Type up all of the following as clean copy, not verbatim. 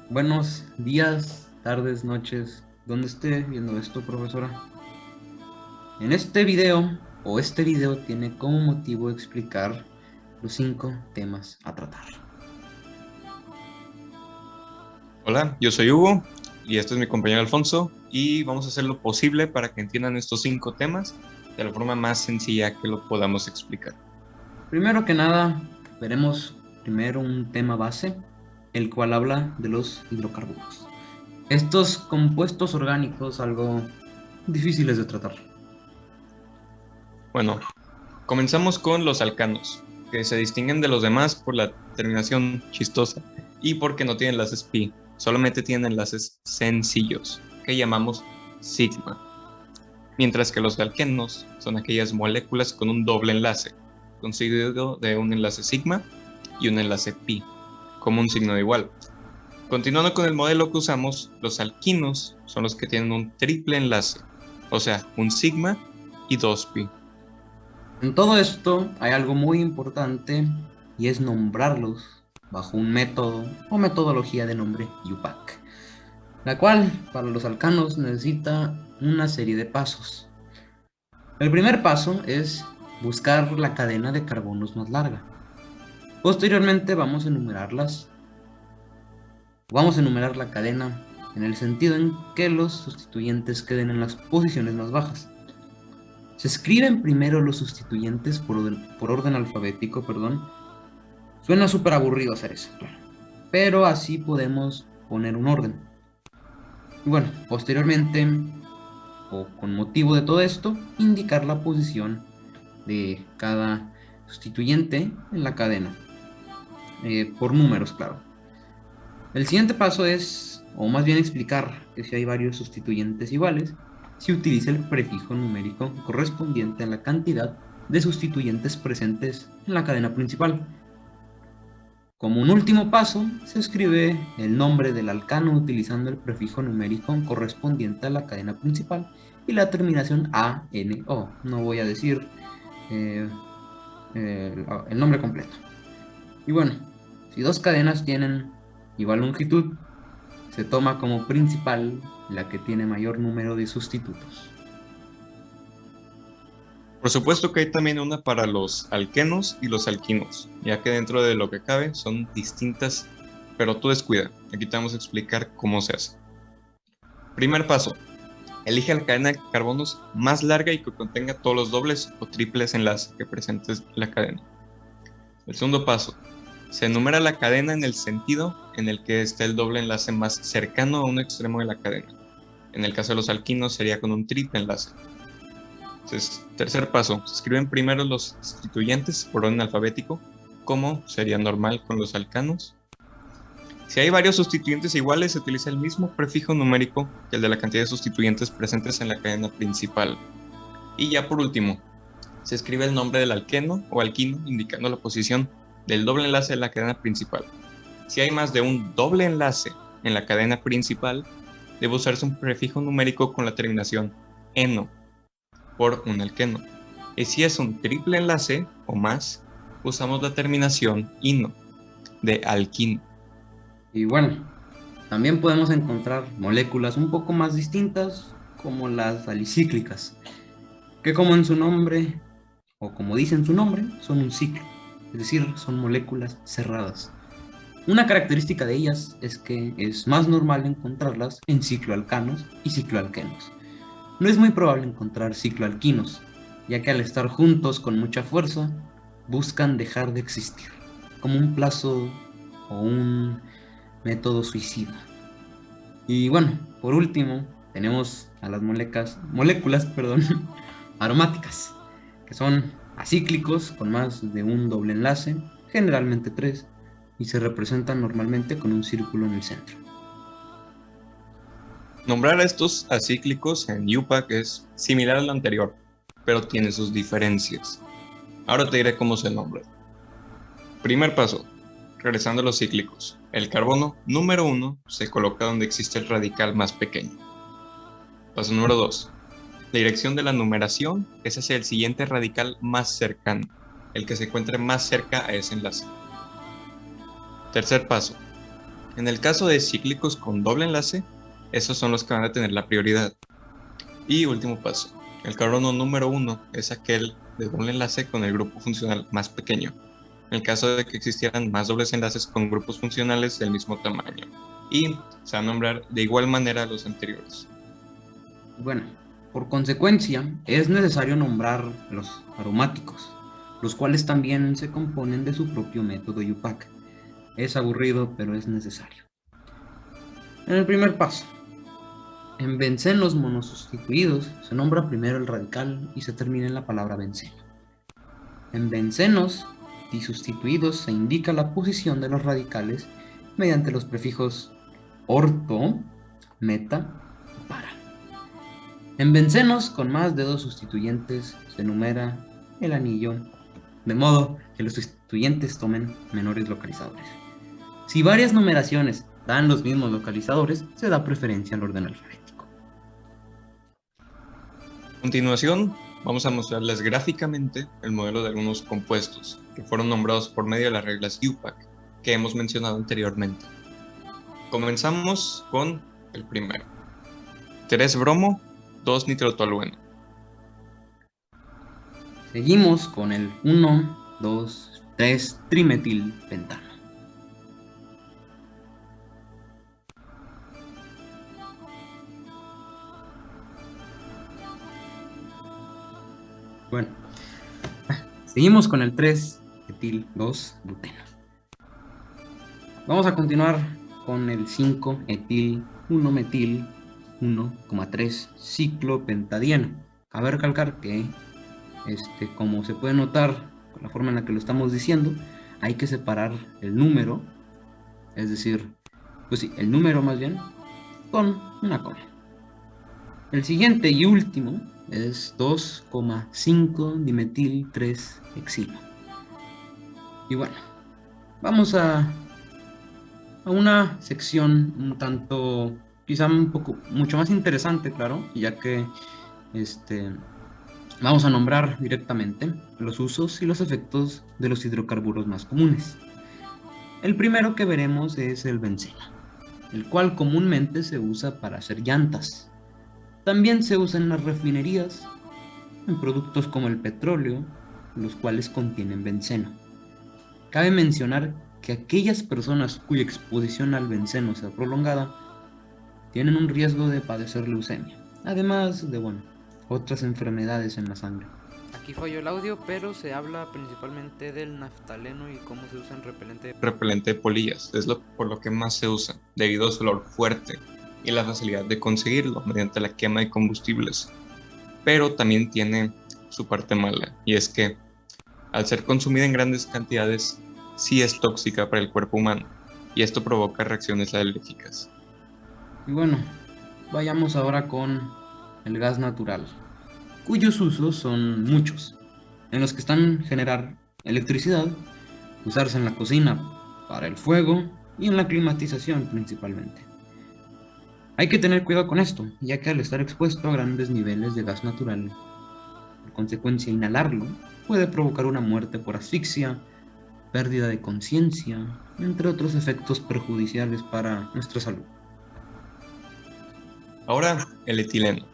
Buenos días, tardes, noches, donde esté viendo esto, profesora. En este video tiene como motivo explicar los 5 temas a tratar. Hola, yo soy Hugo y este es mi compañero Alfonso y vamos a hacer lo posible para que entiendan estos 5 temas de la forma más sencilla que lo podamos explicar. Primero que nada, veremos primero un tema base, el cual habla de los hidrocarburos. Estos compuestos orgánicos algo difíciles de tratar. Bueno, comenzamos con los alcanos, que se distinguen de los demás por la terminación chistosa y porque no tienen enlaces pi, solamente tienen enlaces sencillos, que llamamos sigma. Mientras que los alquenos son aquellas moléculas con un doble enlace, constituido de un enlace sigma y un enlace pi, como un signo de igual. Continuando con el modelo que usamos, los alquinos son los que tienen un triple enlace, o sea, un sigma y dos pi. En todo esto hay algo muy importante y es nombrarlos bajo un método o metodología de nombre UPAC, la cual para los alcanos necesita una serie de pasos. El primer paso es buscar la cadena de carbonos más larga. Posteriormente vamos a enumerar la cadena en el sentido en que los sustituyentes queden en las posiciones más bajas. Se escriben primero los sustituyentes por orden alfabético, perdón. Suena súper aburrido hacer eso, claro. Pero así podemos poner un orden. Y bueno, posteriormente, o con motivo de todo esto, indicar la posición de cada sustituyente en la cadena, por números, claro. El siguiente paso es, o más bien explicar que si hay varios sustituyentes iguales, se utiliza el prefijo numérico correspondiente a la cantidad de sustituyentes presentes en la cadena principal. Como un último paso, se escribe el nombre del alcano utilizando el prefijo numérico correspondiente a la cadena principal y la terminación ANO. No voy a decir eh, el nombre completo. Y bueno, si dos cadenas tienen igual longitud, se toma como principal la que tiene mayor número de sustitutos. Por supuesto que hay también una para los alquenos y los alquinos, ya que dentro de lo que cabe son distintas, pero tú descuida, aquí te vamos a explicar cómo se hace. Primer paso, elige la cadena de carbonos más larga y que contenga todos los dobles o triples enlaces que presentes en la cadena. El segundo paso, se enumera la cadena en el sentido en el que está el doble enlace más cercano a un extremo de la cadena. En el caso de los alquinos sería con un triple enlace. Entonces, tercer paso, se escriben primero los sustituyentes por orden alfabético, como sería normal con los alcanos. Si hay varios sustituyentes iguales, se utiliza el mismo prefijo numérico que el de la cantidad de sustituyentes presentes en la cadena principal. Y ya por último, se escribe el nombre del alqueno o alquino indicando la posición del doble enlace de la cadena principal. Si hay más de un doble enlace en la cadena principal, debe usarse un prefijo numérico con la terminación eno por un alqueno. Y si es un triple enlace o más, usamos la terminación ino de alquino. Y bueno, también podemos encontrar moléculas un poco más distintas, como las alicíclicas, que como en su nombre, o como dicen su nombre, son un ciclo, es decir, son moléculas cerradas. Una característica de ellas es que es más normal encontrarlas en cicloalcanos y cicloalquenos. No es muy probable encontrar cicloalquinos, ya que al estar juntos con mucha fuerza, buscan dejar de existir, como un plazo o un método suicida. Y bueno, por último, tenemos a las moléculas, perdón, aromáticas, que son acíclicos con más de un doble enlace, generalmente tres, y se representan normalmente con un círculo en el centro. Nombrar a estos acíclicos en UPAC es similar a lo anterior, pero tiene sus diferencias. Ahora te diré cómo se nombra. Primer paso, regresando a los cíclicos. El carbono número 1 se coloca donde existe el radical más pequeño. Paso número 2. La dirección de la numeración es hacia el siguiente radical más cercano, el que se encuentre más cerca a ese enlace. Tercer paso. En el caso de cíclicos con doble enlace, esos son los que van a tener la prioridad. Y último paso, el carbono número 1 es aquel de doble enlace con el grupo funcional más pequeño, en el caso de que existieran más dobles enlaces con grupos funcionales del mismo tamaño. Y se va a nombrar de igual manera a los anteriores. Bueno, por consecuencia, es necesario nombrar los aromáticos, los cuales también se componen de su propio método IUPAC. Es aburrido, pero es necesario. En el primer paso, en bencenos monosustituidos se nombra primero el radical y se termina en la palabra benceno. En bencenos disustituidos se indica la posición de los radicales mediante los prefijos orto, meta y para. En bencenos con más de 2 sustituyentes se enumera el anillo, de modo que los sustituyentes tomen menores localizadores. Si varias numeraciones dan los mismos localizadores, se da preferencia al orden alfabético. A continuación, vamos a mostrarles gráficamente el modelo de algunos compuestos que fueron nombrados por medio de las reglas IUPAC que hemos mencionado anteriormente. Comenzamos con el primero. 3-bromo, 2-nitrotolueno. Seguimos con el 1, 2, 3 trimetilpentano. Bueno, seguimos con el 3-etil-2-buteno. Vamos a continuar con el 5-etil-1-metil 1,3 ciclopentadieno. Cabe recalcar que, como se puede notar con la forma en la que lo estamos diciendo, hay que separar el número, es decir, pues sí, el número más bien, con una coma. El siguiente y último es 2,5 dimetil 3 hexilo. Y bueno, vamos a una sección un tanto, quizá un poco, mucho más interesante, claro, ya que vamos a nombrar directamente los usos y los efectos de los hidrocarburos más comunes. El primero que veremos es el benceno, el cual comúnmente se usa para hacer llantas. También se usa en las refinerías, en productos como el petróleo, los cuales contienen benceno. Cabe mencionar que aquellas personas cuya exposición al benceno sea prolongada tienen un riesgo de padecer leucemia, además de, otras enfermedades en la sangre. Aquí falló el audio, pero se habla principalmente del naftaleno y cómo se usa en repelente. Repelente de polillas, es por lo que más se usa, debido a su olor fuerte y la facilidad de conseguirlo mediante la quema de combustibles. Pero también tiene su parte mala, y es que al ser consumida en grandes cantidades, sí es tóxica para el cuerpo humano, y esto provoca reacciones alérgicas. Y bueno, vayamos ahora con el gas natural, cuyos usos son muchos, en los que están generar electricidad, usarse en la cocina para el fuego y en la climatización principalmente. Hay que tener cuidado con esto, ya que al estar expuesto a grandes niveles de gas natural, por consecuencia inhalarlo puede provocar una muerte por asfixia, pérdida de conciencia, entre otros efectos perjudiciales para nuestra salud. Ahora, el etileno.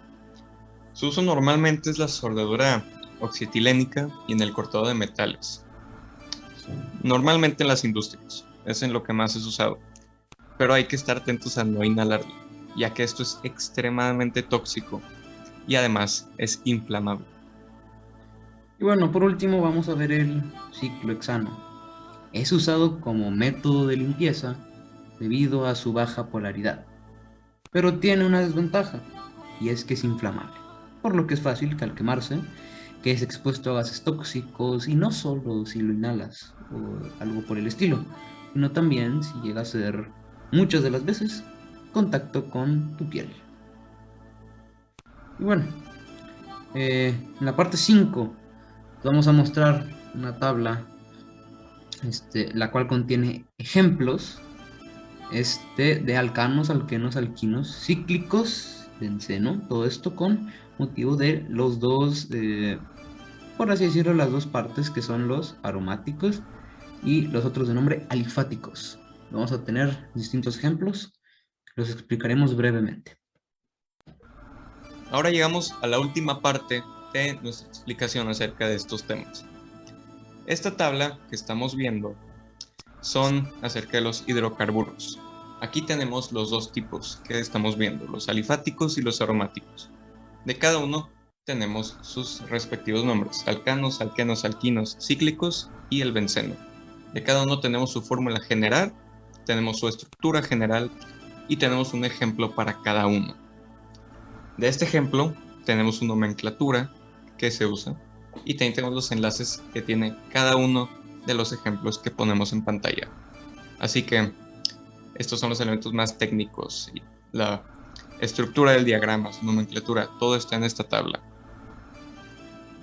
Su uso normalmente es la soldadura oxietilénica y en el cortado de metales. Normalmente en las industrias, es en lo que más es usado. Pero hay que estar atentos a no inhalarlo, ya que esto es extremadamente tóxico y además es inflamable. Y bueno, por último vamos a ver el ciclohexano. Es usado como método de limpieza debido a su baja polaridad, pero tiene una desventaja, y es que es inflamable, por lo que es fácil que al quemarse, que es expuesto a gases tóxicos, y no solo si lo inhalas o algo por el estilo, sino también si llega a ser, muchas de las veces, contacto con tu piel. Y bueno, en la parte 5 vamos a mostrar una tabla, la cual contiene ejemplos de alcanos, alquenos, alquinos, cíclicos, benceno, todo esto con motivo de los dos, por así decirlo, las dos partes que son los aromáticos y los otros de nombre alifáticos. Vamos a tener distintos ejemplos, los explicaremos brevemente. Ahora llegamos a la última parte de nuestra explicación acerca de estos temas. Esta tabla que estamos viendo son acerca de los hidrocarburos. Aquí tenemos los dos tipos que estamos viendo, los alifáticos y los aromáticos. De cada uno tenemos sus respectivos nombres, alcanos, alquenos, alquinos, cíclicos y el benceno. De cada uno tenemos su fórmula general, tenemos su estructura general y tenemos un ejemplo para cada uno. De este ejemplo tenemos su nomenclatura que se usa y también tenemos los enlaces que tiene cada uno de los ejemplos que ponemos en pantalla. Así que estos son los elementos más técnicos y la estructura del diagrama, su nomenclatura, todo está en esta tabla.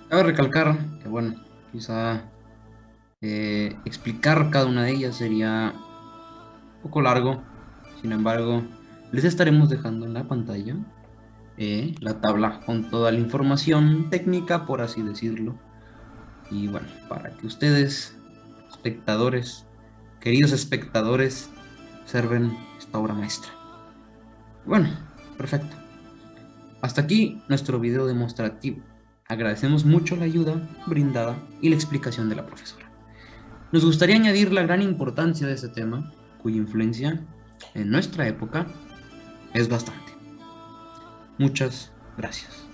Cabe recalcar que, bueno, quizá explicar cada una de ellas sería un poco largo. Sin embargo, les estaremos dejando en la pantalla la tabla con toda la información técnica, por así decirlo. Y bueno, para que ustedes, espectadores, queridos espectadores, observen esta obra maestra. Bueno, perfecto. Hasta aquí nuestro video demostrativo. Agradecemos mucho la ayuda brindada y la explicación de la profesora. Nos gustaría añadir la gran importancia de este tema, cuya influencia en nuestra época es bastante. Muchas gracias.